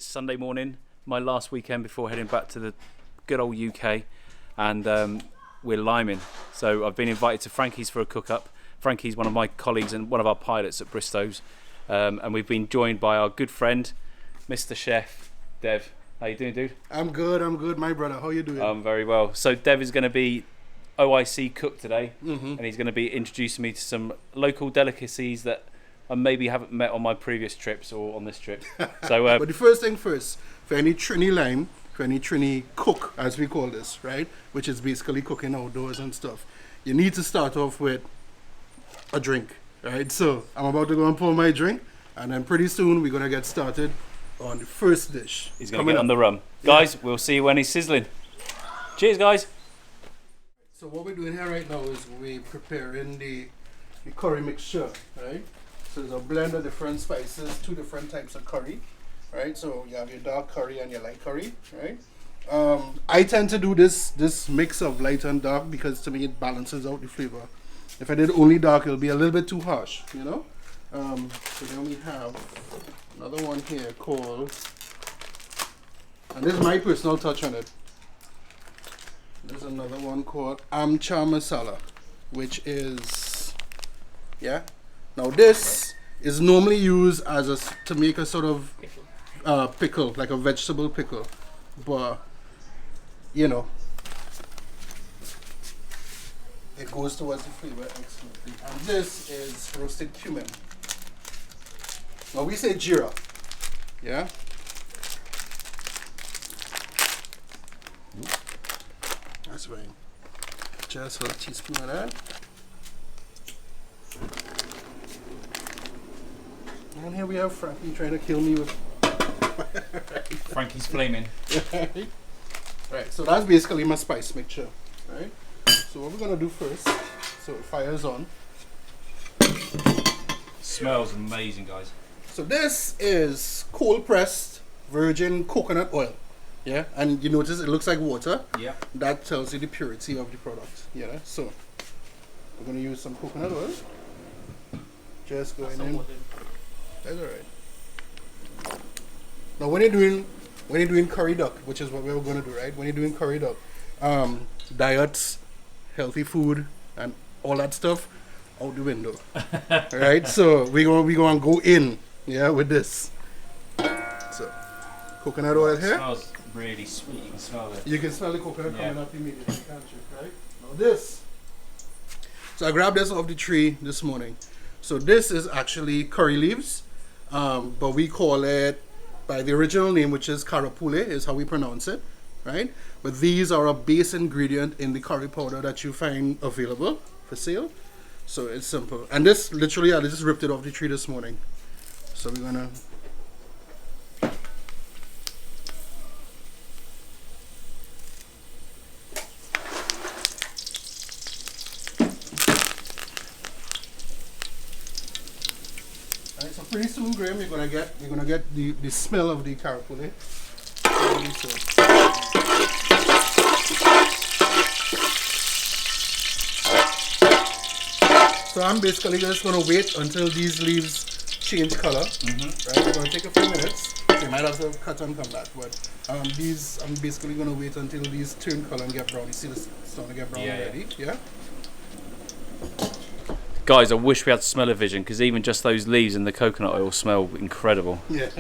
Sunday morning, my last weekend before heading back to the good old UK, and we're liming. So I've been invited to Franky's for a cook-up. Franky's one of my colleagues and one of our pilots at Bristow's, and we've been joined by our good friend, Mr. Chef Dev. How you doing, dude? I'm good, my brother. How you doing? I'm very well. So Dev is going to be OIC cook today, and he's going to be introducing me to some local delicacies that I maybe haven't met on my previous trips or on this trip. So, but the first thing first, for any Trini line, for any Trini cook, as we call this, right, which is basically cooking outdoors and stuff, you need to start off with a drink, right? So I'm about to go and pour my drink, and then pretty soon we're gonna get started on the first dish. He's gonna get on the rum, guys. Yeah. We'll see you when he's sizzling. Cheers, guys. So what we're doing here right now is we're preparing the curry mixture, right? So there's a blend of different spices, 2 different types of curry, right? So you have your dark curry and your light curry, right? I tend to do this mix of light and dark because to me it balances out the flavor. If I did only dark, it'll be a little bit too harsh, you know? So then we have another one here called, and this is my personal touch on it. There's another one called Amcha Masala, which is, yeah. Now this is normally used as to make a sort of pickle, like a vegetable pickle, but you know, it goes towards the flavor excellently. And this is roasted cumin. Now we say jeera, yeah. That's right. Just a teaspoon of that. And here we have Franky trying to kill me with Franky's flaming. Right, so that's basically my spice mixture, right? So what we're gonna do first, so fire's on. Smells amazing, guys. So this is cold pressed virgin coconut oil, yeah? And you notice it looks like water. Yeah. That tells you the purity of the product, yeah? So we're gonna use some coconut oil. Just going in. That's alright. Now when you're doing curry duck, which is what we're gonna do, right? When you're doing curry duck, diets, healthy food, and all that stuff out the window. Right? So we gonna go in, yeah, with this. So coconut oil here. It smells really sweet. You can smell it. You can smell the coconut coming up immediately, can't you? Right? Now this. So I grabbed this off the tree this morning. So this is actually curry leaves, but we call it by the original name, which is karapule, is how we pronounce it, right? But these are a base ingredient in the curry powder that you find available for sale. So it's simple. And this, literally, I just ripped it off the tree this morning. So we're gonna... Alright, so pretty soon, Graham, you're gonna get the smell of the karapule. So I'm basically just gonna wait until these leaves change color. Right, we're gonna take a few minutes. You might have to cut and come back, but these I'm basically gonna wait until these turn color and get brown. You see this starting to get brown already, yeah? Guys, I wish we had smell-o-vision because even just those leaves and the coconut oil smell incredible. Yeah.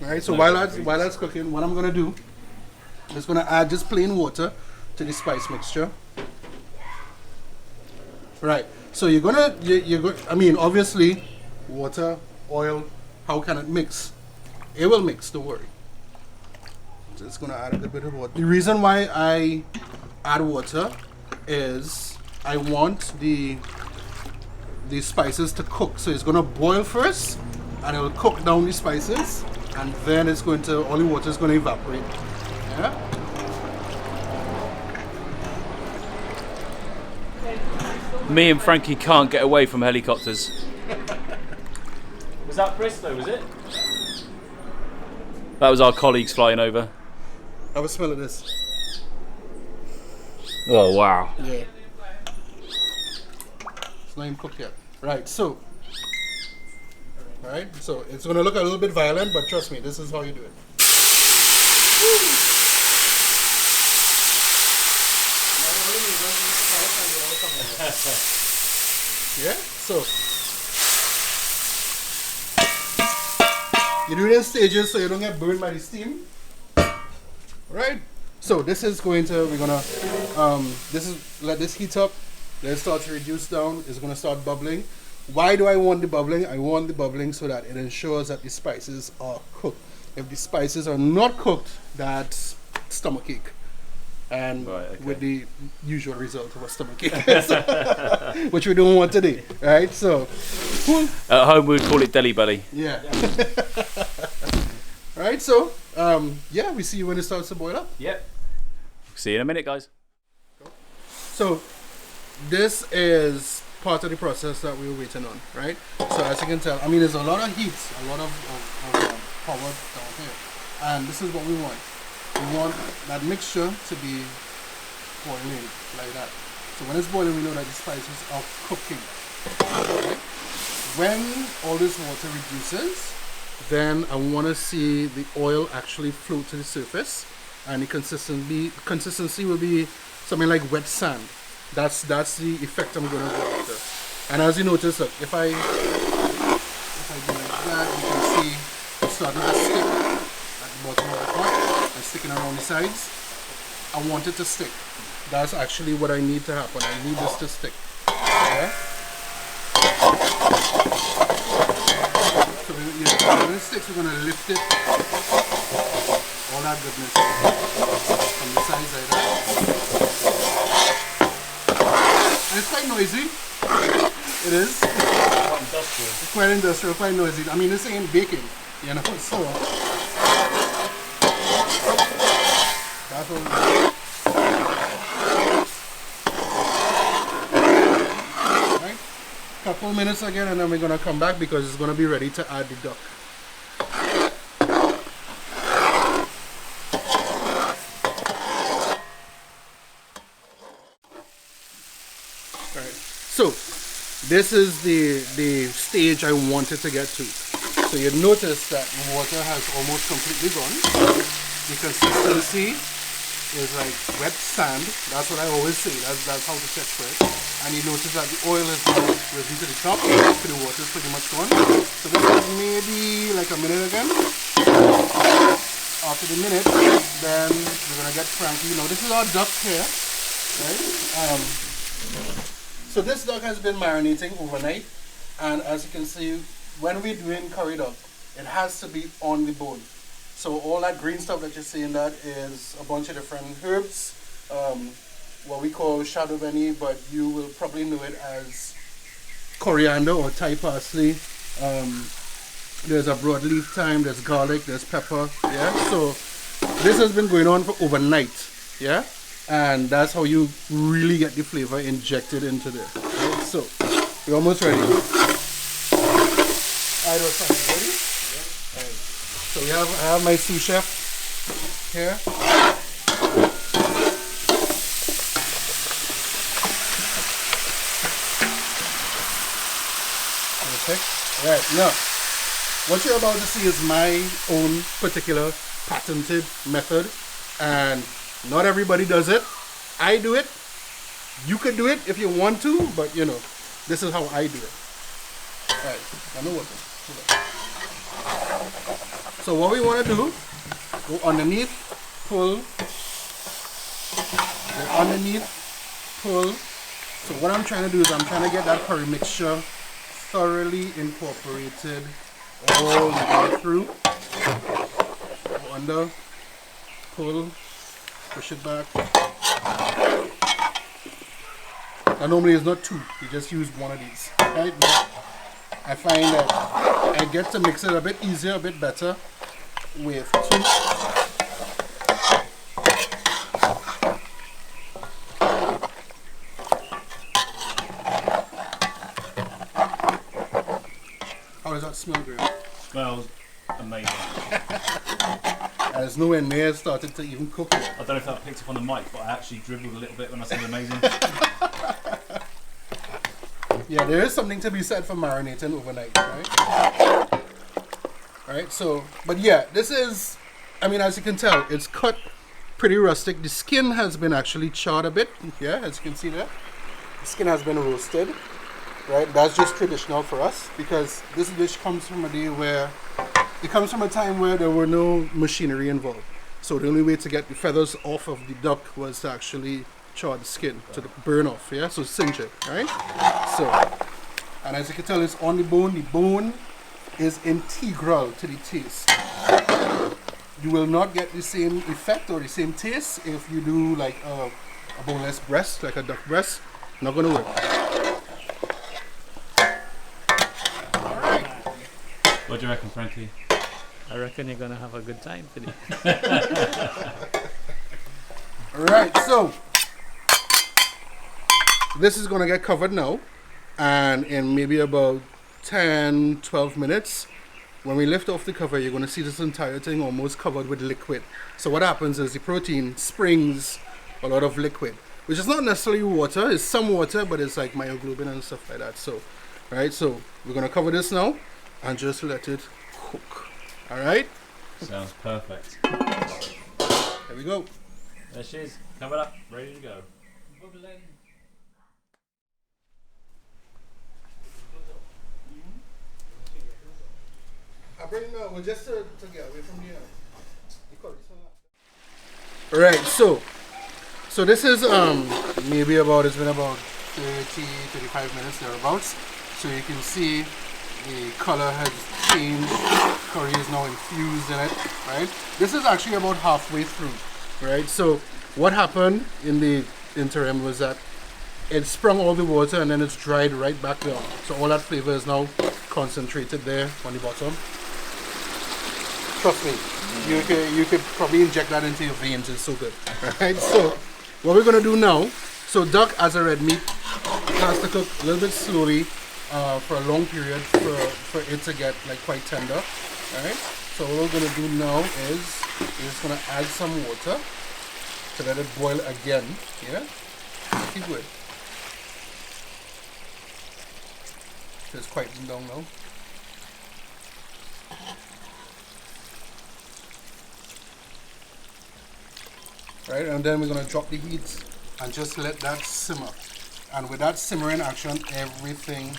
Alright, so while that's cooking, what I'm gonna do is gonna add just plain water to the spice mixture. Right. So you're gonna I mean, obviously, water, oil, how can it mix? It will mix, don't worry. Just gonna add a little bit of water. The reason why I add water is I want the spices to cook. So it's gonna boil first, and it'll cook down the spices, and then it's going to, all the water is gonna evaporate. Yeah. Me and Franky can't get away from helicopters. Was that Bristow, was it? That was our colleagues flying over. Have a smell of this. Oh, wow. Yeah. It's not even cooked yet. Right, so right? So it's gonna look a little bit violent, but trust me, this is how you do it. Yeah, so you do it in stages so you don't get burned by the steam. Right? So this is going to, we're gonna let this heat up, let it start to reduce down, it's gonna start bubbling. Why do I want the bubbling? I want the bubbling so that it ensures that the spices are cooked. If the spices are not cooked, that's stomachache. And with the usual result of a stomachache, which we don't want today, right? So, at home we'd call it deli belly. Yeah. Right, so, yeah, we see you when it starts to boil up. Yep. See you in a minute, guys. So, this is part of the process that we were waiting on, right? So, as you can tell, I mean, there's a lot of heat, a lot of power down here. And this is what we want. We want that mixture to be boiling like that. So, when it's boiling, we know that the spices are cooking. Right? When all this water reduces, then I want to see the oil actually float to the surface, and the consistency will be something like wet sand. That's the effect I'm going to go after. And as you notice, look, if I do like that, you can see it's starting to stick at the bottom of the pot and sticking around the sides. I want it to stick. That's actually what I need to happen. I need this to stick. Okay? So when it sticks, we're going to lift it, all that goodness from the sides like that. And it's quite noisy. It is. Quite industrial. It's quite industrial, quite noisy. I mean, this ain't baking, you know, so that's what we're doing. Couple minutes again, and then we're gonna come back because it's gonna be ready to add the duck. Right. So this is the stage I wanted to get to. So you notice that the water has almost completely gone. The consistency is like wet sand. That's what I always say. That's how to check for it. And you notice that the oil is now risen to the top, so the water is pretty much gone. So this is maybe like a minute again. After the minute, then we're gonna get Franky. Now this is our duck here, right? So this duck has been marinating overnight, and as you can see, when we're doing curry duck, it has to be on the bone. So all that green stuff that you're seeing, that is a bunch of different herbs. What we call shadow benny, but you will probably know it as coriander or Thai parsley. There's a broadleaf thyme, there's garlic, there's pepper. Yeah, so this has been going on for overnight. Yeah, and that's how you really get the flavor injected into there. Right? So we're almost ready. Alright, ready? Yeah. Right. So I have my sous chef here. Okay. Right, now what you're about to see is my own particular patented method, and not everybody does it. I do it. You could do it if you want to, but you know, this is how I do it. Alright, I know what. So what we want to do, go underneath, pull, go underneath, pull. So what I'm trying to do is I'm trying to get that curry mixture thoroughly incorporated all the way through. Go under, pull, push it back. And normally it's not two, you just use one of these. Right? But I find that I get to mix it a bit easier, a bit better with two. How does that smell, Graham? Smells amazing. And it's nowhere near started to even cook it. I don't know if that picked up on the mic, but I actually dribbled a little bit when I said amazing. Yeah, there is something to be said for marinating overnight, right? Right, so, but yeah, this is, I mean, as you can tell, it's cut pretty rustic. The skin has been actually charred a bit, yeah, as you can see there. The skin has been roasted, right? That's just traditional for us because this dish comes from a day where, it comes from a time where there were no machinery involved. So the only way to get the feathers off of the duck was to actually char the skin, to burn off, yeah? So singe it, right? So, and as you can tell, it's on the bone. The bone is integral to the taste. You will not get the same effect or the same taste if you do like a boneless breast, like a duck breast. Not gonna work. Alright. What do you reckon, Franky? I reckon you're gonna have a good time today. Alright, so this is gonna get covered now, and in maybe about 10-12 minutes, when we lift off the cover, you're going to see this entire thing almost covered with liquid. So what happens is the protein springs a lot of liquid, which is not necessarily water. It's some water, but it's like myoglobin and stuff like that. So, right, so we're going to cover this now and just let it cook. All right? Sounds perfect. There we go. There she is, covered up, ready to go. I bring well, just to get away from the Alright, so this is maybe about, it's been about 30-35 minutes thereabouts. So you can see the color has changed, curry is now infused in it, right? This is actually about halfway through, right? So what happened in the interim was that it sprung all the water and then it's dried right back down. So all that flavor is now concentrated there on the bottom. Trust me, you could probably inject that into your veins. It's so good. Alright, so what we're gonna do now, so duck as a red meat has to cook a little bit slowly for a long period for it to get like quite tender. Alright, so what we're gonna do now is we're just gonna add some water to let it boil again. Yeah, keep good. It's quite down now. Right, and then we're going to drop the heat and just let that simmer. And with that simmering action, everything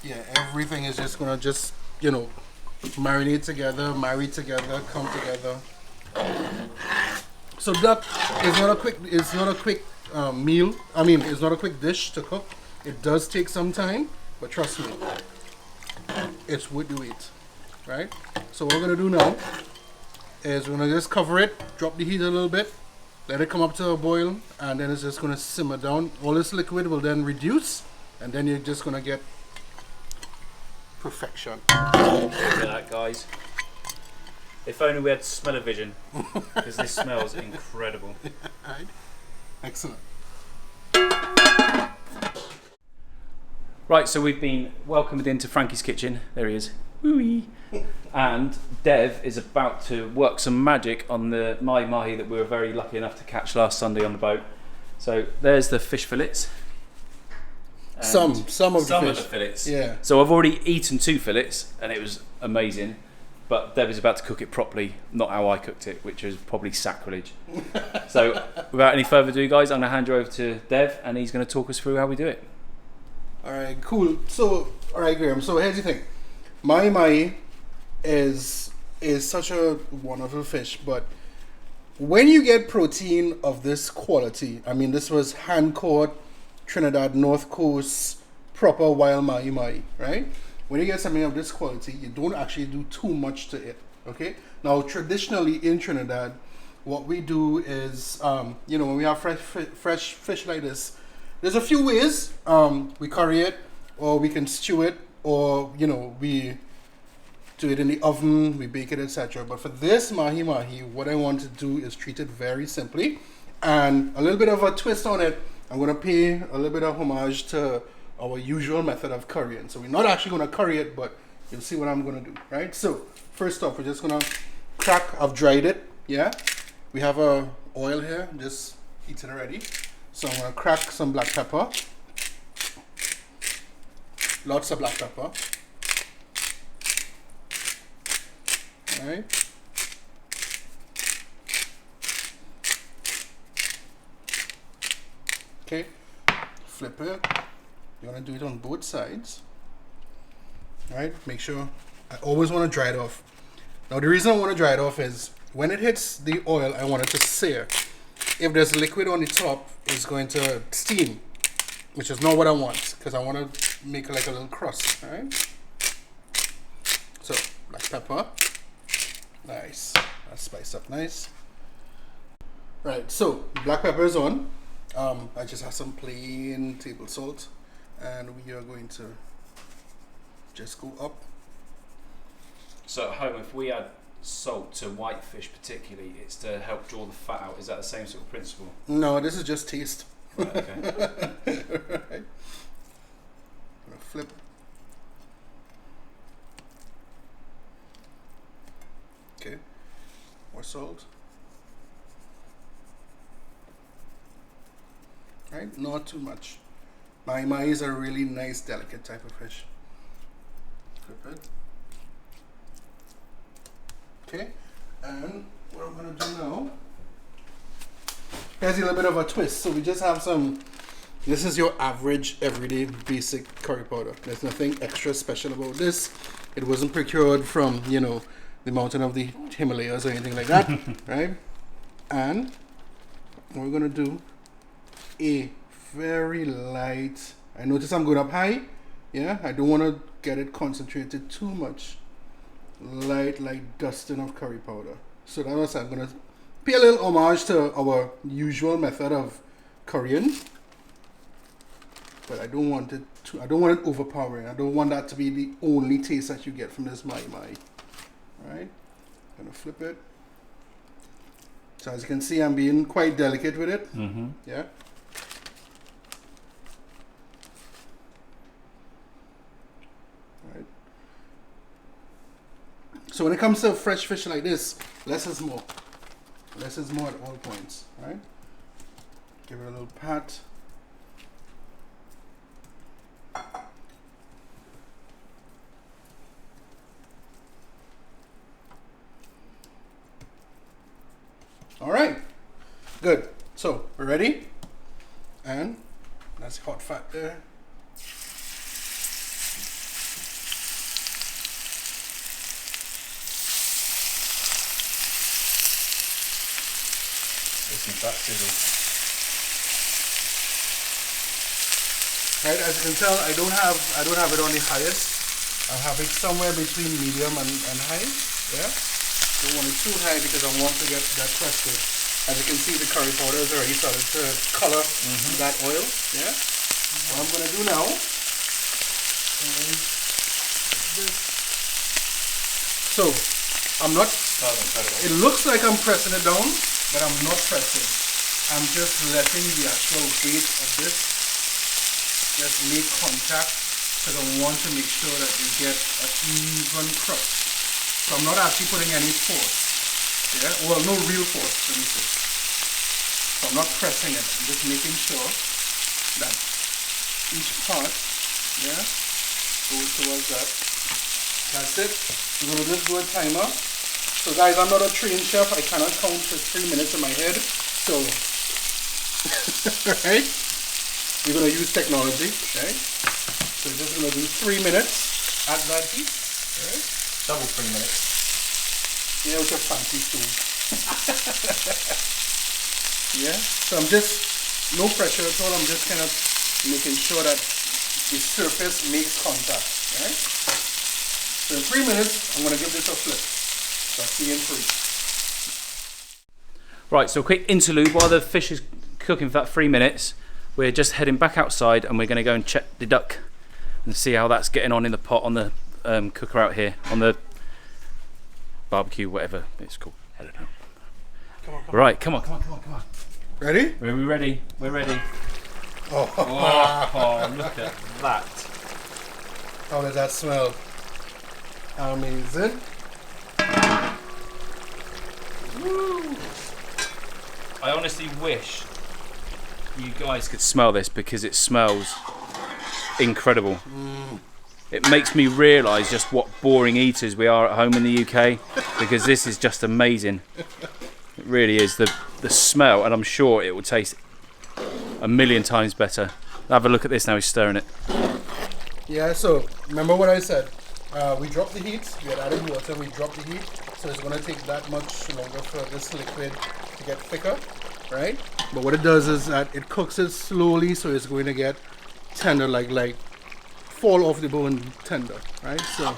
is just going to just, you know, marinate together, marry together, come together. So duck is not a quick meal. I mean, it's not a quick dish to cook. It does take some time, but trust me, it's worth the wait. Right? So what we're going to do now is we're going to just cover it, drop the heat a little bit, let it come up to a boil, and then it's just going to simmer down. All this liquid will then reduce, and then you're just going to get perfection. Look at that, guys. If only we had smell-o-vision, because this smells incredible. Right. Excellent. Right, so we've been welcomed into Franky's kitchen. There he is. Woo-wee. And Dev is about to work some magic on the Mahi Mahi that we were very lucky enough to catch last Sunday on the boat. So there's the fish fillets. Some of the fillets. Yeah. So I've already eaten 2 fillets and it was amazing. But Dev is about to cook it properly, not how I cooked it, which is probably sacrilege. So without any further ado, guys, I'm going to hand you over to Dev and he's going to talk us through how we do it. Alright, cool. So, alright, Graham. So here's the thing. Mahi Mahi is such a wonderful fish, but when you get protein of this quality, I mean, this was hand caught, Trinidad North Coast, proper wild Mahi Mahi, right? When you get something of this quality, you don't actually do too much to it, okay? Now, traditionally in Trinidad, what we do is, you know, when we have fresh fish like this, there's a few ways. We curry it, or we can stew it, or, you know, we do it in the oven, we bake it, etc. But for this Mahi Mahi, what I want to do is treat it very simply, and a little bit of a twist on it. I'm going to pay a little bit of homage to our usual method of currying. So we're not actually going to curry it, but you'll see what I'm going to do, right? So first off, we're just going to crack. I've dried it, yeah? We have a oil here, just heated already. So I'm going to crack some black pepper. Lots of black pepper. Alright? Okay, flip it. You want to do it on both sides. Alright, make sure. I always want to dry it off. Now the reason I want to dry it off is when it hits the oil, I want it to sear. If there's liquid on the top, it's going to steam, which is not what I want, because I want to make like a little crust. Alright? So, black pepper. Nice. That's spiced up nice. Right, so black pepper is on. I just have some plain table salt, and we are going to just go up. So at home, if we add salt to whitefish particularly, it's to help draw the fat out. Is that the same sort of principle? No, this is just taste. Right, okay. Right. Gonna flip. Okay, more salt. Right, not too much. Mahi Mahi is a really nice, delicate type of fish. Flip it. Okay, and what I'm gonna do now, here's a little bit of a twist. So we just have some, this is your average, everyday, basic curry powder. There's nothing extra special about this. It wasn't procured from, you know, the mountain of the Himalayas or anything like that, right? And we're gonna do a very light, I notice I'm going up high, yeah? I don't wanna get it concentrated too much. Light dusting of curry powder. So that was, I'm gonna pay a little homage to our usual method of currying, but I don't want it overpowering. I don't want that to be the only taste that you get from this Mahi Mahi. Alright, gonna flip it. So as you can see, I'm being quite delicate with it. Mm-hmm. Yeah. Alright. So when it comes to fresh fish like this, less is more. Less is more at all points, right? Give it a little pat. All right, good. So we're ready, and that's hot fat there. Some fat sizzle. Right, as you can tell, I don't have it on the highest. I have it somewhere between medium and high. Yeah. Don't want it too high because I want to get that crusted. As you can see, the curry powder is already started to color that oil. Yeah. What I'm gonna do now is this. So I'm not. It looks like I'm pressing it down, but I'm not pressing. I'm just letting the actual weight of this just make contact, because I want to make sure that we get an even crust. So I'm not actually putting any force. Yeah, well, no real force, let me say. So I'm not pressing it. I'm just making sure that each part, yeah, goes towards that. That's it. We're gonna just do a timer. So guys, I'm not a trained chef. I cannot count to 3 minutes in my head. So, right? We're gonna use technology, right? So we're just gonna do 3 minutes at that heat, right? Double 3 minutes. Yeah, with a fancy stove. Yeah, so I'm just, no pressure at all. I'm just kind of making sure that the surface makes contact, right? So in 3 minutes, I'm gonna give this a flip. So I'll see you in 3. Right, so a quick interlude while the fish is cooking for that 3 minutes. We're just heading back outside and we're going to go and check the duck and see how that's getting on in the pot on the cooker out here, on the barbecue, whatever it's called. I don't know. Come on, come Right, come on. Ready? Are we ready? We're ready. Oh, look at that. How does that smell? Amazing. Woo. I honestly wish you guys could smell this because it smells incredible. it makes me realise just what boring eaters we are at home in the UK, because this is just amazing. It really is. The smell, and I'm sure it will taste a million times better. Have a look at this now, he's stirring it. Yeah, so remember what I said. We dropped the heat, we had added water, we dropped the heat. So it's going to take that much longer for this liquid to get thicker, right? But what it does is that it cooks it slowly, so it's going to get tender, like fall off the bone tender, right? So,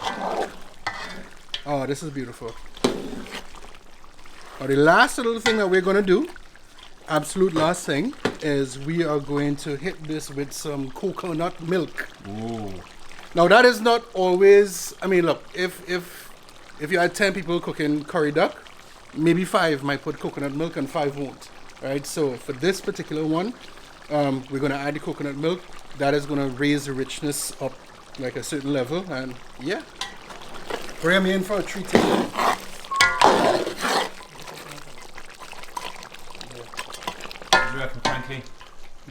oh, this is beautiful. Now the last little thing that we're going to do, absolute last thing, is we are going to hit this with some coconut milk. Ooh. Now that is not always, I mean, look, if you had 10 people cooking curry duck, maybe 5 might put coconut milk and 5 won't, right? So for this particular one, we're going to add the coconut milk. That is going to raise the richness up like a certain level, and yeah, bring me in for a treat. Dev and Franky.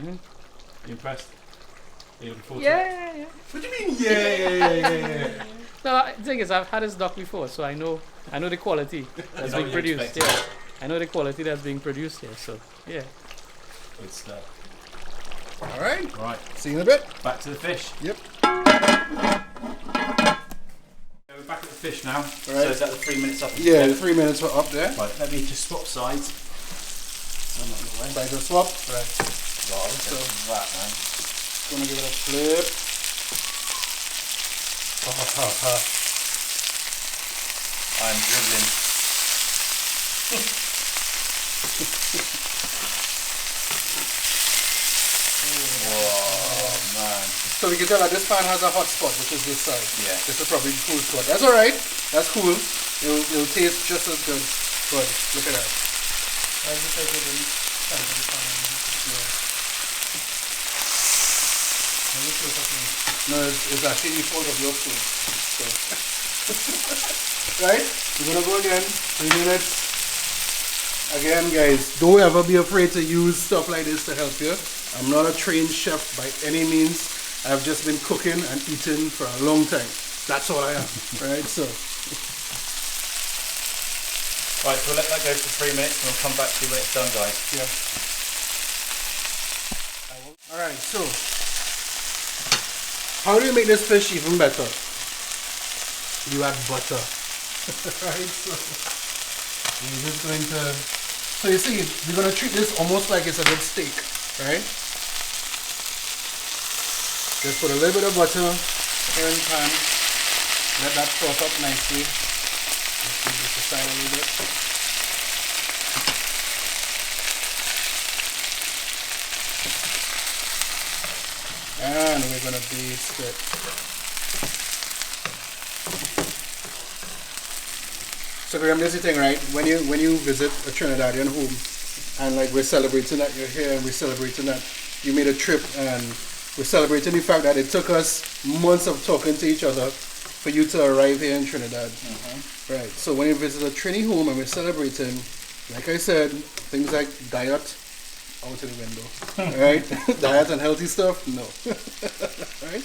You impressed? Are you looking forward to it? Yeah. What do you mean? Yeah. No, the thing is, I've had this duck before, so I know the quality that's being produced. Yeah, I know the quality that's being produced here. So yeah. Good stuff. All right. Right. See you in a bit. Back to the fish. Yep. We're back at the fish now. Right. So is that the 3 minutes up? Yeah, the 3 minutes were up there. Right, let me just swap sides. Side to swap. Right. Wow, look So- at that, man. Gonna give it a flip. I'm dribbling. Whoa, man. So we can tell that this pan has a hot spot, which is this side. Yeah. This is probably the cool spot. That's alright. That's cool. It'll taste just as good. But look at that. No, it's actually the fault of your food. So. Right? We're gonna go again. 3 minutes. Again, guys, don't ever be afraid to use stuff like this to help you. I'm not a trained chef by any means. I've just been cooking and eating for a long time. That's all I am. Right? So. Right, so we'll let that go for 3 minutes and we'll come back to you when it's done, guys. Yeah. Alright, so how do you make this fish even better? You add butter. Right? So we're just going to, so you see, we're going to treat this almost like it's a good steak, right? Just put a little bit of butter here in the pan. Let that froth up nicely. Let's move this aside a little bit. And we're gonna baste it. So Graham, this is the thing, right? When you visit a Trinidadian home and like we're celebrating that you're here and we're celebrating that you made a trip and we're celebrating the fact that it took us months of talking to each other for you to arrive here in Trinidad. Right. So when you visit a Trini home and we're celebrating, like I said, things like diet out of the window. Right? Diet and healthy stuff? No. Right?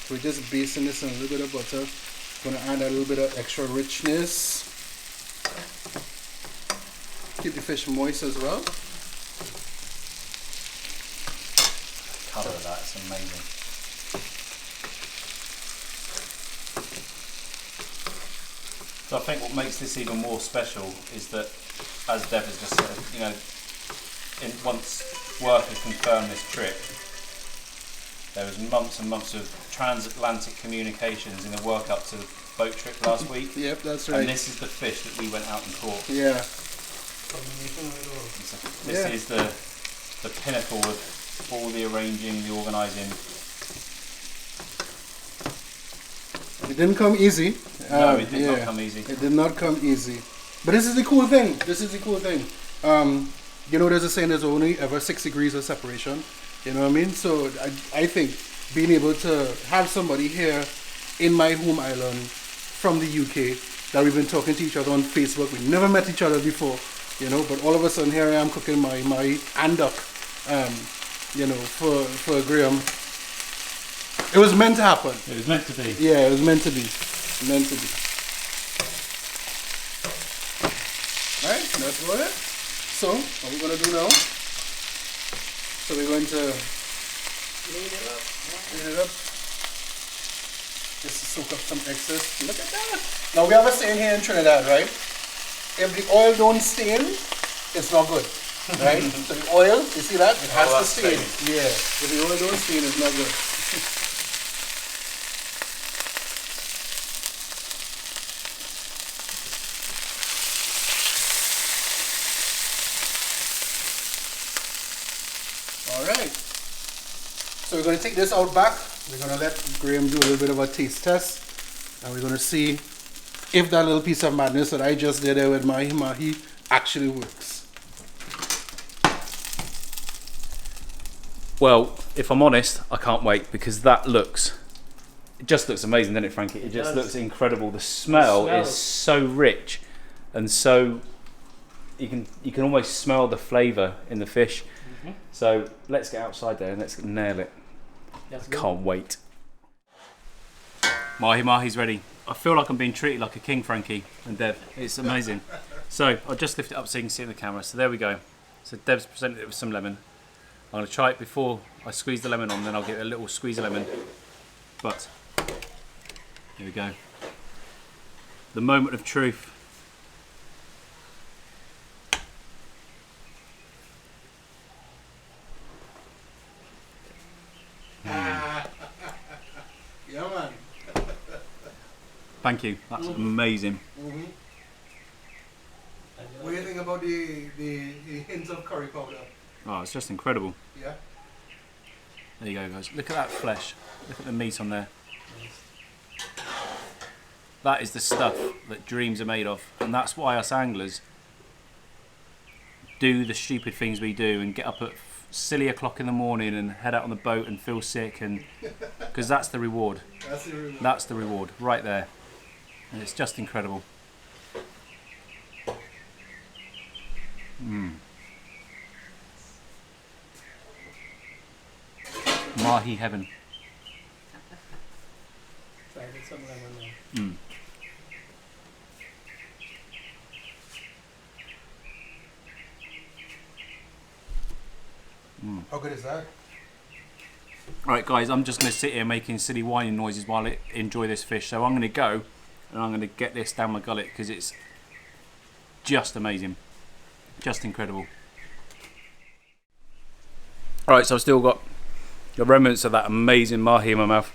We're just basting this in a little bit of butter. Gonna add a little bit of extra richness. Keep the fish moist as well. Colour of that, it's amazing. So I think what makes this even more special is that, as Dev has just said, you know, once work had confirmed this trip, there was months and months of transatlantic communications in the work up to the boat trip last week. Yep, that's right. And this is the fish that we went out and caught. Yeah. This is the pinnacle of all the arranging, the organising. It didn't come easy. No, it did not come easy. It did not come easy. But this is the cool thing. This is the cool thing. You know, there's a saying there's only ever 6 degrees of separation. You know what I mean? So I think being able to have somebody here in my home island from the UK that we've been talking to each other on Facebook. We never met each other before, you know, but all of a sudden here I am cooking my and duck, you know, for Graham. It was meant to happen. It was meant to be. Yeah, it was meant to be. Meant to be. Alright, that's about it. So, what we're going to do now, so we're going to clean it up. Just to soak up some excess. Look at that. Now we have a saying here in Trinidad, right? If the oil don't stain, it's not good. Right? So the oil, you see that? It has to stain. Yeah. If the oil don't stain, it's not good. Alright. So we're going to take this out back. We're going to let Graham do a little bit of a taste test. And we're going to see if that little piece of madness that I just did there with Mahi Mahi actually works. Well, if I'm honest, I can't wait because it just looks amazing, doesn't it, Frankie? It just looks incredible. The smell is so rich and so you can almost smell the flavour in the fish. So let's get outside there and let's nail it. I can't wait. Mahi Mahi's ready. I feel like I'm being treated like a king, Frankie and Dev. It's amazing. So I'll just lift it up so you can see it in the camera. So there we go. So Dev's presented it with some lemon. I'm going to try it before I squeeze the lemon on, then I'll give it a little squeeze of lemon. But here we go. The moment of truth. Yeah, man. Thank you. That's amazing. What do you think about the hints of curry powder? Oh, it's just incredible. Yeah. There you go, guys. Look at that flesh. Look at the meat on there. That is the stuff that dreams are made of, and that's why us anglers do the stupid things we do and get up at silly o'clock in the morning and head out on the boat and feel sick, and because that's the reward. That's the reward right there, and it's just incredible. Mahi heaven. How good is that? Right, guys, I'm just going to sit here making silly whining noises while I enjoy this fish. So I'm going to go and I'm going to get this down my gullet because it's just amazing. Just incredible. Alright, so I've still got the remnants of that amazing mahi in my mouth.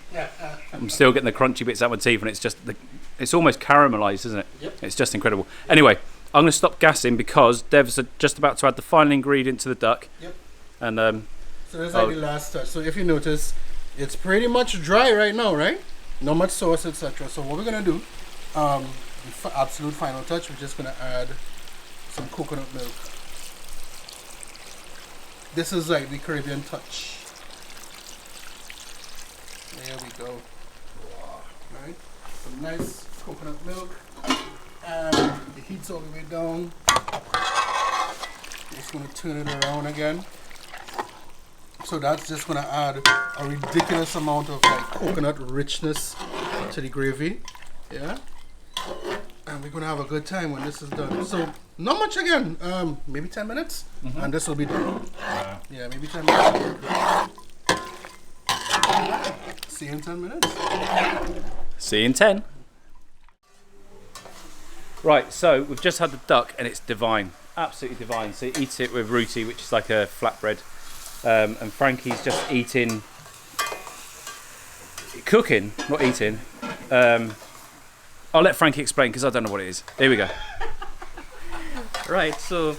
I'm still getting the crunchy bits out of my teeth, and it's just, it's almost caramelised, isn't it? Yep. It's just incredible. Anyway, I'm going to stop gassing because Dev's just about to add the final ingredient to the duck. Yep. And so that's like the last touch. So if you notice, it's pretty much dry right now, right? Not much sauce, etc. So what we're gonna do, the absolute final touch, we're just gonna add some coconut milk. This is like the Caribbean touch. There we go. Right? Some nice coconut milk. And the heat's all the way down. Just gonna turn it around again. So that's just gonna add a ridiculous amount of like coconut richness to the gravy. Yeah. And we're gonna have a good time when this is done. So not much again. Maybe 10 minutes and this will be done. Yeah, maybe 10 minutes. See you in 10 minutes. see you in 10. Right, so we've just had the duck and it's divine. Absolutely divine. So you eat it with roti, which is like a flatbread. And Frankie's just cooking, not eating. I'll let Frankie explain because I don't know what it is. Here we go. Right, so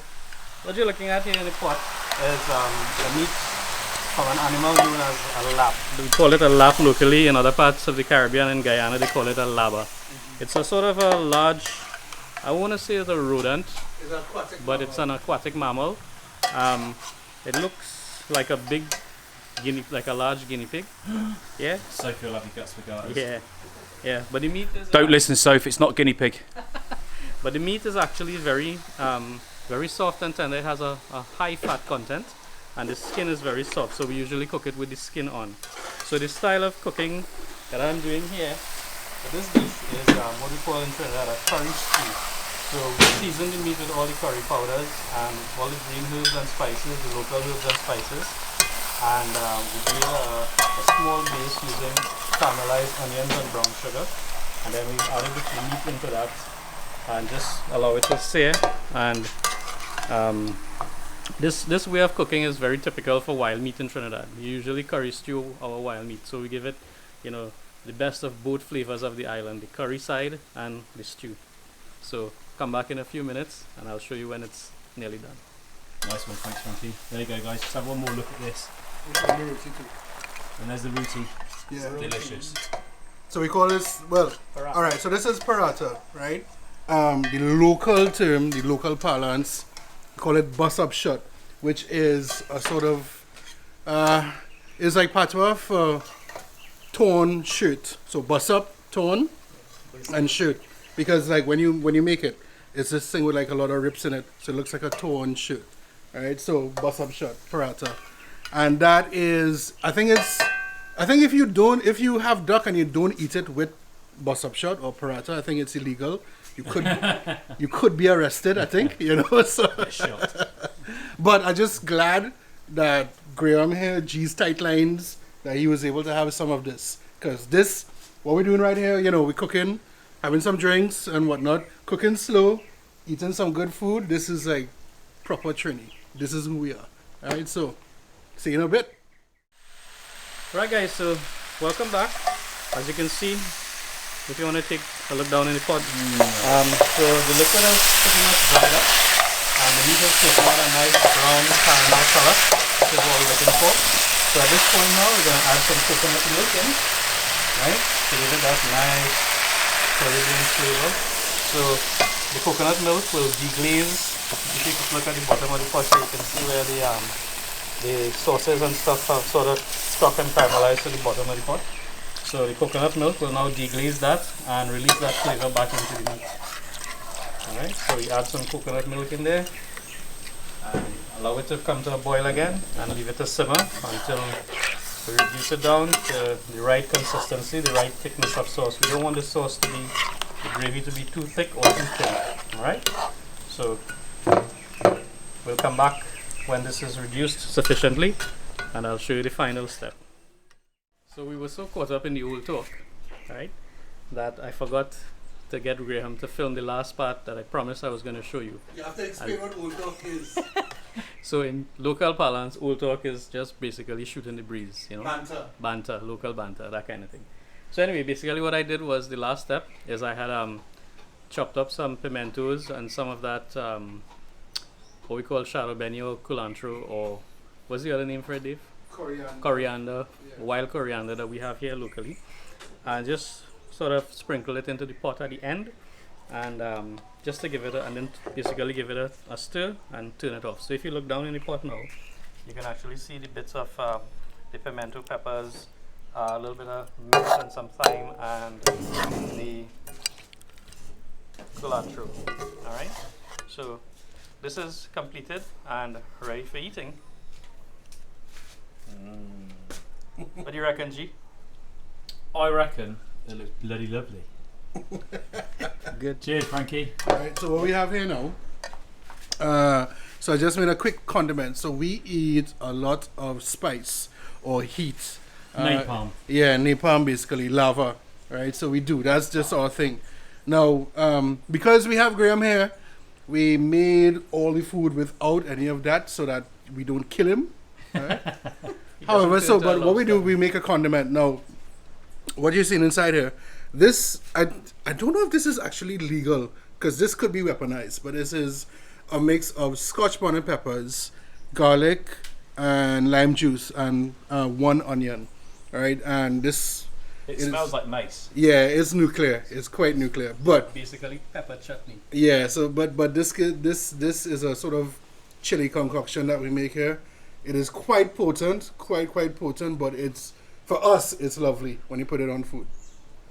what you're looking at here in the pot is the meat from an animal known as a lap. We call it a lap locally. In other parts of the Caribbean and Guyana, they call it a laba. It's a sort of a large, I want to say it's a rodent, but it's an aquatic mammal. It looks like a big like a large guinea pig. Yeah. Sophie will have your guts for guys. Yeah. Yeah. But the meat is Don't listen, Soph, it's not guinea pig. but the meat is actually very very soft and tender. It has a high fat content. and the skin is very soft, so we usually cook it with the skin on. So the style of cooking that I'm doing here for this dish is what we call in Trinidad a curry stew. So we season the meat with all the curry powders and all the green herbs and spices, the local herbs and spices, and we do a small base using caramelized onions and brown sugar, and then we added the meat into that and just allow it to sear. And this way of cooking is very typical for wild meat in Trinidad. We usually curry stew our wild meat, so we give it, you know, the best of both flavors of the island, the curry side and the stew. So come back in a few minutes and I'll show you when it's nearly done. Nice one, thanks Franky. There you go guys, just have one more look at this. And there's the roti. Yeah. Delicious. So we call this, well, Paratha. alright, so this is paratha, right? The local term, the local parlance, we call it bus up shut, which is a sort of, is like patwa for torn shirt. So bus up, torn, and shirt. Because like when you make it, it's this thing with like a lot of rips in it, so it looks like a torn shirt. Alright, so bus up shut, paratha. And that is, I think if you have duck and you don't eat it with bus up shut or paratha, I think it's illegal. You could be arrested, I think, you know. So. But I'm just glad that Graham here, G's Tite Lines, that he was able to have some of this. Because this, what we're doing right here, you know, we're cooking, having some drinks and whatnot, cooking slow, eating some good food. This is like proper Trini. This is who we are. Alright, so see you in a bit. Right guys, so welcome back. As you can see, if you want to take a look down in the pot, so the liquid is pretty much dried up and the meat is taken out a nice brown caramel color, which is what we're looking for. So at this point now we're going to add some coconut milk in, right, to give it that nice Caribbean flavor. So the coconut milk will deglaze. If you look at the bottom of the pot, so you can see where the sauces and stuff have sort of stuck and caramelized to the bottom of the pot. So the coconut milk will now deglaze that and release that flavor back into the meat. Alright, so we add some coconut milk in there and allow it to come to a boil again and leave it to simmer until we reduce it down to the right consistency, the right thickness of sauce. We don't want the sauce to be, the gravy to be too thick or too thin. Alright, so we'll come back when this is reduced sufficiently and I'll show you the final step. So we were so caught up in the old talk, right, that I forgot to get Graham to film the last part that I promised I was going to show you. You have to explain what old talk is. So in local parlance, old talk is just basically shooting the breeze, you know. Banter. Local banter, that kind of thing. So anyway, basically what I did was the last step is I had chopped up some pimentos and some of that what we call shalobeni or culantro, or what's the other name for it, Dave? Coriander, yeah. Wild coriander that we have here locally, and just sort of sprinkle it into the pot at the end, and just to give it and then basically give it a stir and turn it off. So if you look down in the pot now, you can actually see the bits of the pimento peppers, a little bit of mint and some thyme, and the cilantro. All right, so this is completed and ready for eating. What do you reckon, G? I reckon it looks bloody lovely. Good. Cheers, Franky. Alright, so what we have here now, so I just made a quick condiment. So we eat a lot of spice or heat. Napalm. Yeah, napalm, basically lava. Right, so we do. That's just our thing. Now, because we have Graham here, we made all the food without any of that so that we don't kill him. Right? However, so but what we do, we make a condiment. Now, what you're seeing inside here, this I don't know if this is actually legal because this could be weaponized, but this is a mix of Scotch bonnet peppers, garlic, and lime juice, and 1 onion. Right, and this. It smells like mace. Yeah, it's nuclear. It's quite nuclear, but basically pepper chutney. yeah. So, but this is a sort of chili concoction that we make here. It is quite potent, quite potent, but it's for us it's lovely when you put it on food.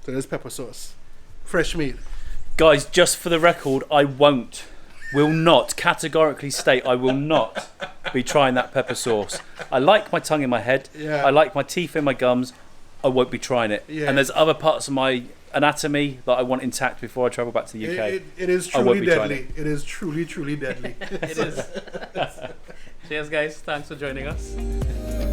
So there's pepper sauce, fresh made. Guys, just for the record, I will not categorically state I will not be trying that pepper sauce. I like my tongue in my head. Yeah. I like my teeth in my gums. I won't be trying it. Yeah. And there's other parts of my anatomy that I want intact before I travel back to the UK. It is I won't truly be trying deadly. It is truly, truly deadly. It is. Cheers, guys. Thanks for joining us.